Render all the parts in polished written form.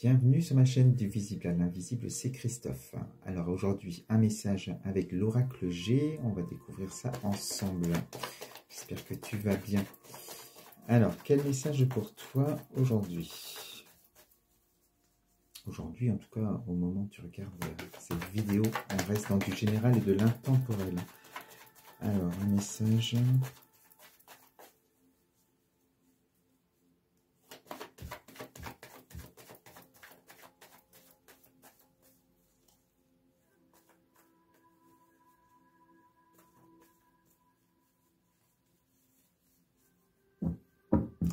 Bienvenue sur ma chaîne du visible à l'invisible, c'est Christophe. Alors aujourd'hui, un message avec l'oracle G, on va découvrir ça ensemble. J'espère que tu vas bien. Alors, quel message pour toi aujourd'hui? Aujourd'hui, en tout cas, au moment où tu regardes cette vidéo, on reste dans du général et de l'intemporel. Alors, un message...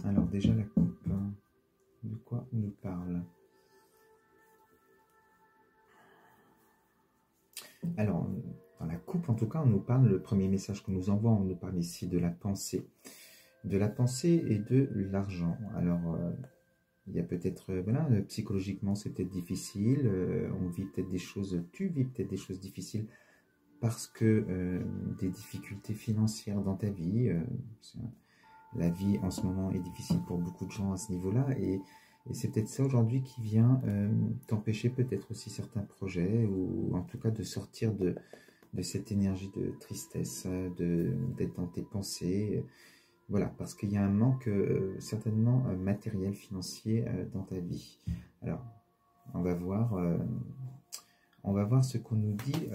Alors déjà la coupe, de quoi on nous parle? Alors, dans la coupe, en tout cas, on nous parle, le premier message qu'on nous envoie, on nous parle ici de la pensée. De la pensée et de l'argent. Alors, il y a peut-être, voilà, psychologiquement, c'est peut-être difficile, on vit peut-être des choses, tu vis peut-être des choses difficiles parce que des difficultés financières dans ta vie, la vie en ce moment est difficile pour beaucoup de gens à ce niveau-là, et c'est peut-être ça aujourd'hui qui vient t'empêcher peut-être aussi certains projets, ou en tout cas de sortir de cette énergie de tristesse, d'être dans tes pensées, voilà, parce qu'il y a un manque certainement matériel, financier dans ta vie. Alors, on va voir ce qu'on nous dit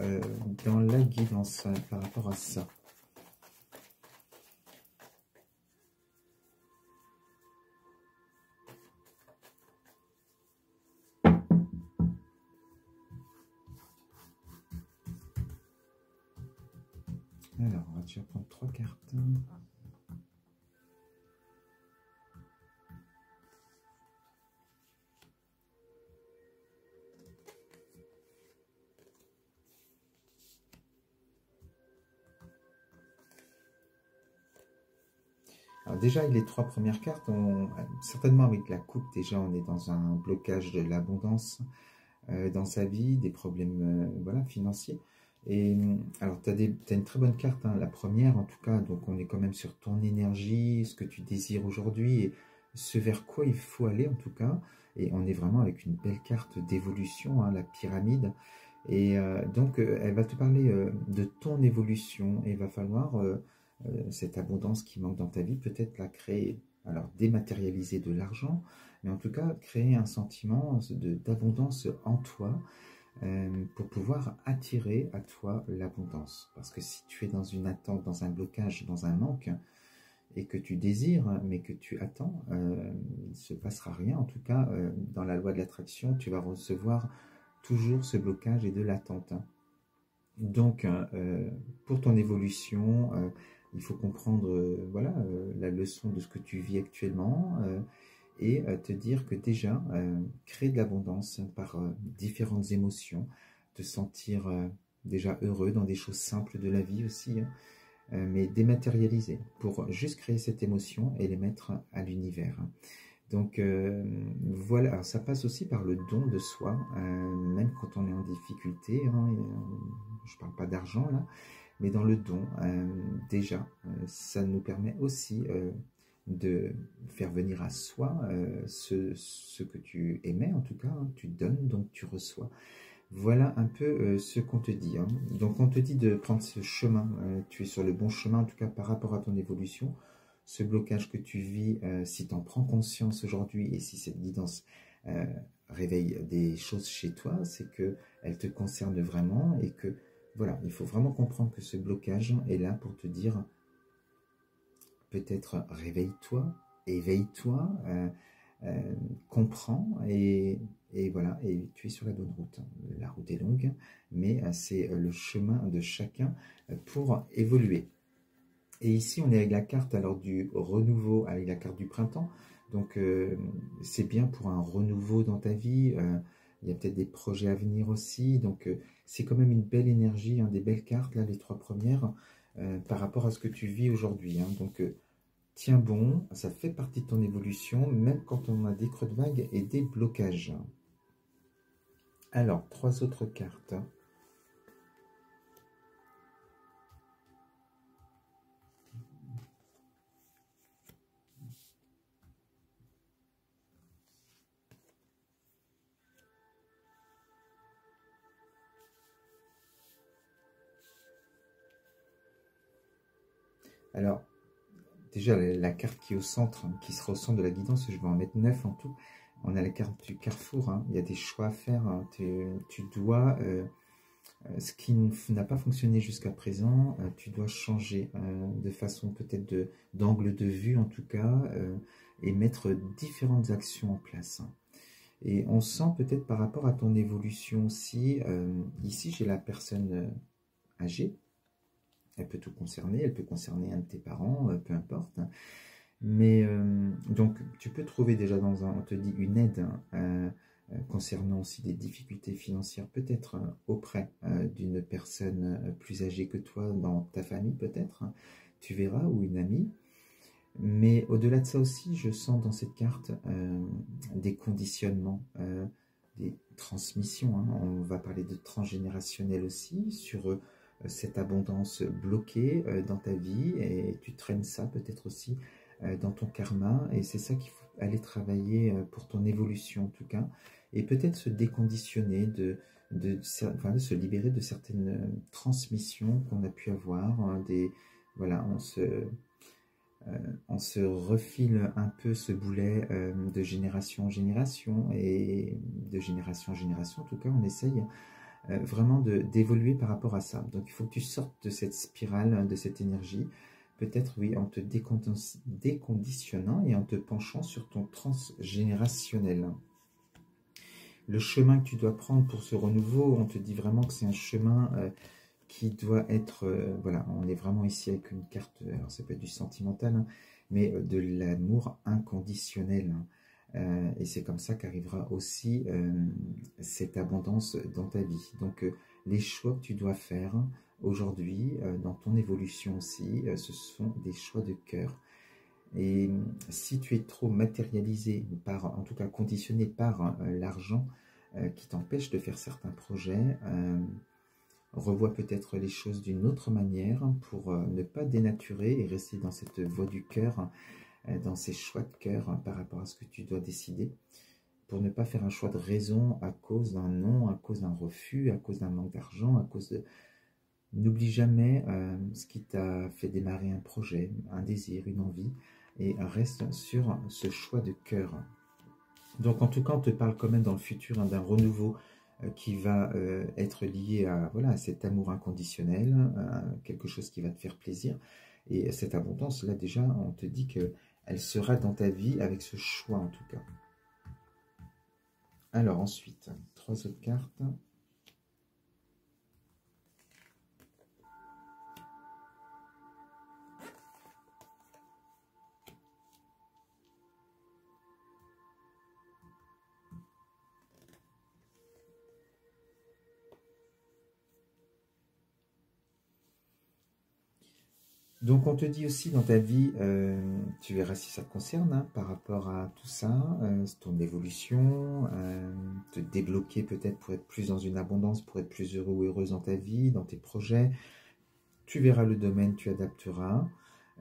dans la guidance par rapport à ça. Alors, on va déjà prendre 3 cartes. Alors déjà, les 3 premières cartes, certainement avec la coupe, déjà on est dans un blocage de l'abondance dans sa vie, des problèmes voilà, financiers. Et alors, tu as une très bonne carte, hein, la première en tout cas, donc on est quand même sur ton énergie, ce que tu désires aujourd'hui, et ce vers quoi il faut aller en tout cas. Et on est vraiment avec une belle carte d'évolution, hein, la pyramide. Et donc, elle va te parler de ton évolution, et il va falloir, cette abondance qui manque dans ta vie, peut-être la créer. Alors, dématérialiser de l'argent, mais en tout cas, créer un sentiment d'abondance en toi, pour pouvoir attirer à toi l'abondance. Parce que si tu es dans une attente, dans un blocage, dans un manque, et que tu désires, mais que tu attends, il ne se passera rien. En tout cas, dans la loi de l'attraction, tu vas recevoir toujours ce blocage et de l'attente. Donc, pour ton évolution, il faut comprendre voilà, la leçon de ce que tu vis actuellement, et te dire que déjà, créer de l'abondance par différentes émotions, te sentir déjà heureux dans des choses simples de la vie aussi, hein, mais dématérialiser pour juste créer cette émotion et les mettre à l'univers. Donc voilà, alors ça passe aussi par le don de soi, même quand on est en difficulté, hein, je ne parle pas d'argent là, mais dans le don, déjà, ça nous permet aussi de faire venir à soi ce que tu émets, en tout cas, hein, tu donnes, donc tu reçois. Voilà un peu ce qu'on te dit, hein. Donc on te dit de prendre ce chemin, tu es sur le bon chemin, en tout cas par rapport à ton évolution. Ce blocage que tu vis, si tu en prends conscience aujourd'hui, et si cette guidance réveille des choses chez toi, c'est qu'elle te concerne vraiment, et que, voilà, il faut vraiment comprendre que ce blocage est là pour te dire, peut-être réveille-toi, éveille-toi, comprends, et voilà, et tu es sur la bonne route. La route est longue, mais c'est le chemin de chacun pour évoluer. Et ici, on est avec la carte alors du renouveau, avec la carte du printemps. Donc, c'est bien pour un renouveau dans ta vie. Il y a peut-être des projets à venir aussi. Donc, c'est quand même une belle énergie, hein, des belles cartes, là, les 3 premières, par rapport à ce que tu vis aujourd'hui, hein. Donc, tiens bon, ça fait partie de ton évolution, même quand on a des creux de vague et des blocages. Alors, 3 autres cartes. Alors, déjà, la carte qui est au centre, hein, qui sera au centre de la guidance, je vais en mettre 9 en tout. On a la carte du carrefour, hein. Il y a des choix à faire, hein. Tu dois, ce qui n'a pas fonctionné jusqu'à présent, tu dois changer de façon peut-être d'angle de vue en tout cas, et mettre différentes actions en place, hein. Et on sent peut-être par rapport à ton évolution aussi, ici j'ai la personne âgée, elle peut tout concerner, elle peut concerner un de tes parents, peu importe. Mais donc tu peux trouver déjà on te dit une aide, hein, concernant aussi des difficultés financières, peut-être auprès d'une personne plus âgée que toi, dans ta famille peut-être, hein, tu verras, ou une amie. Mais au-delà de ça aussi, je sens dans cette carte des conditionnements, des transmissions, hein. On va parler de transgénérationnel aussi, sur cette abondance bloquée dans ta vie, et tu traînes ça peut-être aussi dans ton karma, et c'est ça qu'il faut aller travailler pour ton évolution en tout cas, et peut-être se déconditionner, enfin, de se libérer de certaines transmissions qu'on a pu avoir, hein, voilà, on se refile un peu ce boulet de génération en génération, et de génération en génération, en tout cas, on essaye vraiment d'évoluer par rapport à ça. Donc, il faut que tu sortes de cette spirale, de cette énergie, peut-être, oui, en te déconditionnant et en te penchant sur ton transgénérationnel. Le chemin que tu dois prendre pour ce renouveau, on te dit vraiment que c'est un chemin qui doit être, voilà, on est vraiment ici avec une carte, alors ça peut être du sentimental, hein, mais de l'amour inconditionnel, hein. Et c'est comme ça qu'arrivera aussi cette abondance dans ta vie. Donc les choix que tu dois faire aujourd'hui, dans ton évolution aussi, ce sont des choix de cœur. Et si tu es trop matérialisé, en tout cas conditionné par l'argent, qui t'empêche de faire certains projets, revois peut-être les choses d'une autre manière pour ne pas dénaturer et rester dans cette voie du cœur, dans ces choix de cœur par rapport à ce que tu dois décider, pour ne pas faire un choix de raison à cause d'un non, à cause d'un refus, à cause d'un manque d'argent, à cause de... N'oublie jamais ce qui t'a fait démarrer un projet, un désir, une envie, et reste sur ce choix de cœur. Donc en tout cas, on te parle quand même dans le futur, hein, d'un renouveau qui va être lié à, voilà, à cet amour inconditionnel, quelque chose qui va te faire plaisir. Et cette abondance, là déjà, on te dit qu'elle sera dans ta vie avec ce choix en tout cas. Alors ensuite, 3 autres cartes. Donc on te dit aussi dans ta vie, tu verras si ça te concerne, hein, par rapport à tout ça, ton évolution, te débloquer peut-être pour être plus dans une abondance, pour être plus heureux ou heureuse dans ta vie, dans tes projets. Tu verras le domaine, tu adapteras.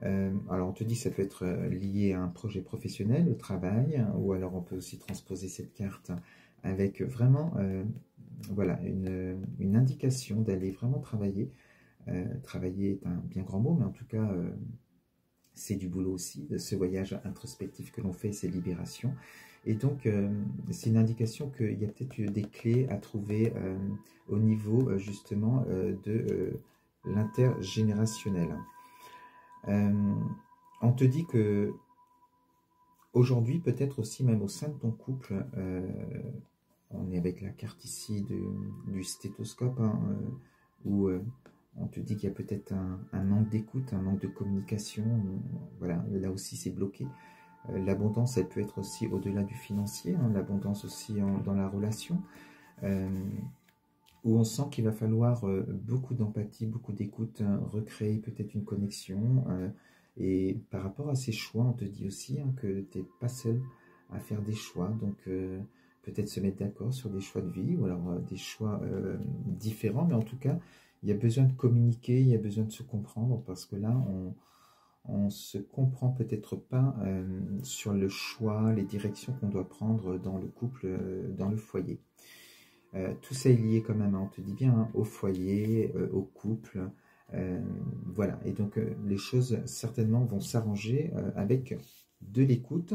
Alors on te dit que ça peut être lié à un projet professionnel, au travail, hein, ou alors on peut aussi transposer cette carte avec vraiment voilà, une indication d'aller vraiment travailler. Travailler est un bien grand mot, mais en tout cas, c'est du boulot aussi, de ce voyage introspectif que l'on fait, ces libérations. Et donc, c'est une indication qu'il y a peut-être des clés à trouver au niveau justement de l'intergénérationnel. On te dit que aujourd'hui, peut-être aussi même au sein de ton couple, on est avec la carte ici du stéthoscope, hein, où on te dit qu'il y a peut-être un manque d'écoute, un manque de communication. Voilà, là aussi c'est bloqué. L'abondance, elle peut être aussi au-delà du financier, hein, l'abondance aussi dans la relation, où on sent qu'il va falloir beaucoup d'empathie, beaucoup d'écoute, hein, recréer peut-être une connexion. Et par rapport à ces choix, on te dit aussi, hein, que tu n'es pas seul à faire des choix. Donc peut-être se mettre d'accord sur des choix de vie, ou alors des choix différents, mais en tout cas, il y a besoin de communiquer, il y a besoin de se comprendre, parce que là, on se comprend peut-être pas sur le choix, les directions qu'on doit prendre dans le couple, dans le foyer. Tout ça est lié quand même, hein, on te dit bien, hein, au foyer, au couple, Voilà, et donc les choses certainement vont s'arranger avec de l'écoute.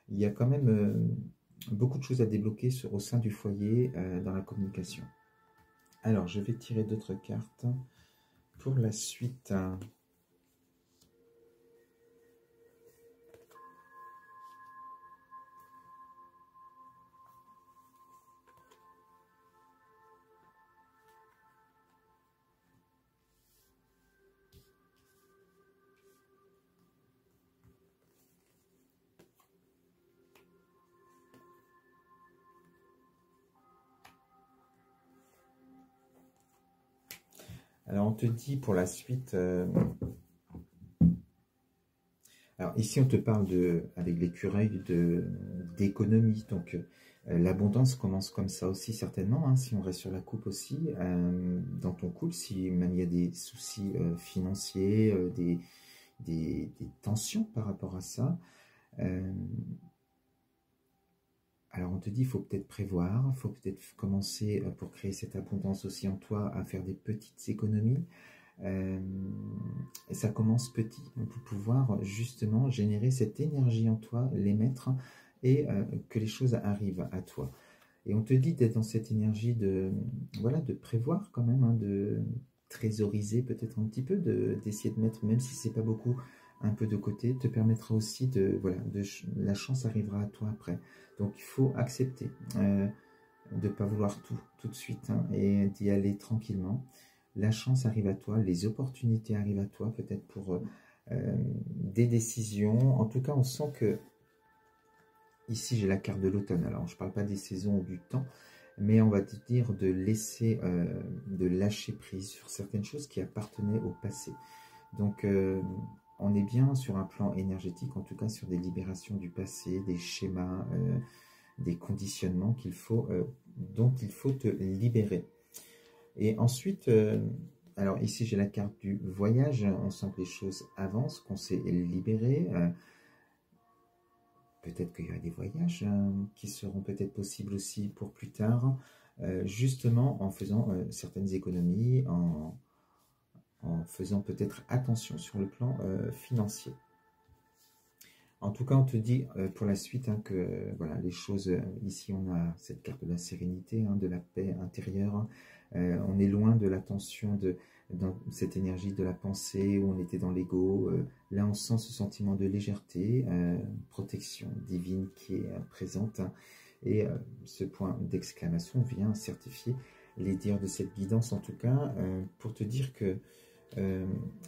Il y a quand même beaucoup de choses à débloquer au sein du foyer dans la communication. Alors, je vais tirer d'autres cartes pour la suite. Alors, on te dit pour la suite... alors, ici, on te parle avec l'écureuil d'économie. Donc, l'abondance commence comme ça aussi, certainement. Hein, si on reste sur la coupe aussi, dans ton couple, si même il y a des soucis financiers, des tensions par rapport à ça. Alors, on te dit, il faut peut-être prévoir, il faut peut-être commencer pour créer cette abondance aussi en toi à faire des petites économies. Et ça commence petit, pour pouvoir justement générer cette énergie en toi, l'émettre et que les choses arrivent à toi. Et on te dit d'être dans cette énergie voilà, de prévoir quand même, hein, de trésoriser peut-être un petit peu, d'essayer de mettre, même si c'est pas beaucoup, un peu de côté, te permettra aussi voilà, la chance arrivera à toi après. Donc il faut accepter de ne pas vouloir tout de suite, hein, et d'y aller tranquillement. La chance arrive à toi, les opportunités arrivent à toi, peut-être pour des décisions. En tout cas, on sent que, ici j'ai la carte de l'automne, alors je ne parle pas des saisons ou du temps, mais on va te dire de laisser, de lâcher prise sur certaines choses qui appartenaient au passé. Donc, on est bien sur un plan énergétique, en tout cas sur des libérations du passé, des schémas, des conditionnements dont il faut te libérer. Et ensuite, alors ici j'ai la carte du voyage, on sent que les choses avancent, qu'on s'est libéré. Peut-être qu'il y aura des voyages qui seront peut-être possibles aussi pour plus tard, justement en faisant certaines économies, en faisant peut-être attention sur le plan financier. En tout cas, on te dit pour la suite, hein, que voilà, les choses, ici on a cette carte de la sérénité, hein, de la paix intérieure. On est loin de la tension, dans cette énergie de la pensée où on était dans l'ego. Là, on sent ce sentiment de légèreté, protection divine qui est présente. Hein, et ce point d'exclamation vient certifier les dires de cette guidance, en tout cas, pour te dire que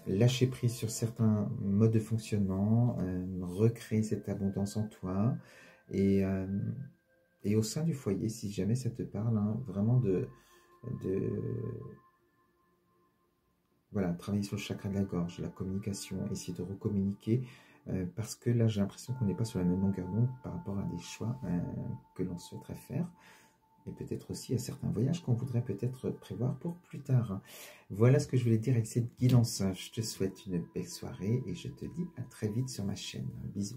lâcher prise sur certains modes de fonctionnement, recréer cette abondance en toi, et au sein du foyer, si jamais ça te parle, hein, vraiment voilà, travailler sur le chakra de la gorge, la communication, essayer de recommuniquer, parce que là j'ai l'impression qu'on n'est pas sur la même longueur d'onde par rapport à des choix que l'on souhaiterait faire. Et peut-être aussi à certains voyages qu'on voudrait peut-être prévoir pour plus tard. Voilà ce que je voulais dire avec cette guidance. Je te souhaite une belle soirée et je te dis à très vite sur ma chaîne. Bisous.